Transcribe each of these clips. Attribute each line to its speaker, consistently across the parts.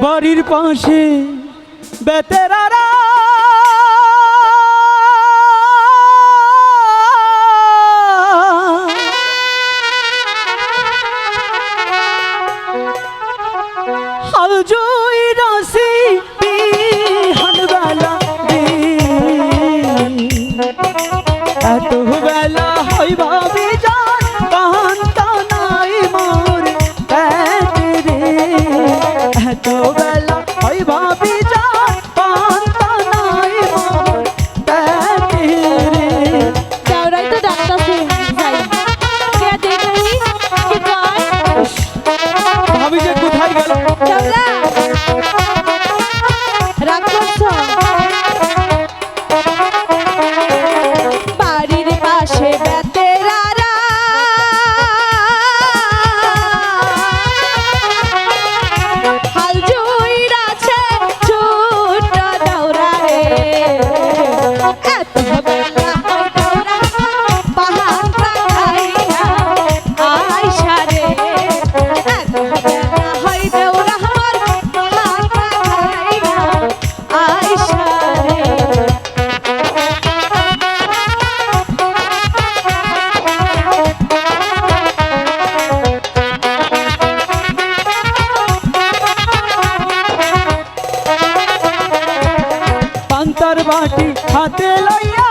Speaker 1: বাড়ির পাশে বেতেরারা হাল জুই রাশি বিহানবেলা এত বেলা হয় ভাবি যান কান্তা নাই মোর পেটে রে এত বেলা হয় ভাবি যান কান্তা নাই মোর পেটে রে
Speaker 2: যাওরাই তো ডাক্তারছে যাই কে দেখি কি কয়
Speaker 1: ভাবি যে কোথায় গেল
Speaker 2: যাওরা রাগ করছো বাড়ির পাশে বেতেরারা হাল জুইরাছে ছোট দাওরা রে এত বেলা হয় দাওরা পাহাড় পাখাইয়া আইসা রে এত বেলা হয় দাওরা আমার পাহাড় পাখাইয়া আইসা রে
Speaker 1: পান্তার বাটি হাতে লইয়া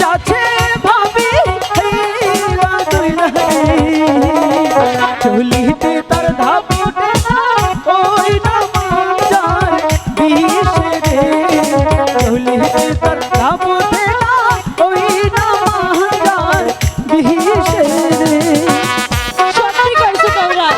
Speaker 1: যাচ্ছে ভাবি চলিতে তার ধাপ ওঠে না, ওই না মাঞ্জার বিষে রে চলিতে তার ধাপ ওঠে না, ওই না মাঞ্জার বিষে রে
Speaker 2: সত্যি কইছো তোমরা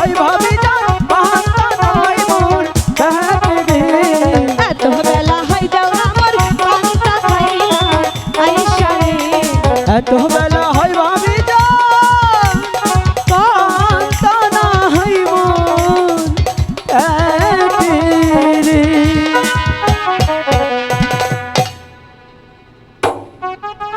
Speaker 1: তাই ভাবি যান বাহানা নয় মন দেখবে
Speaker 2: এত বেলা হয়ে যাও আমার পান্তা খাইয়া আইসা রে
Speaker 1: এত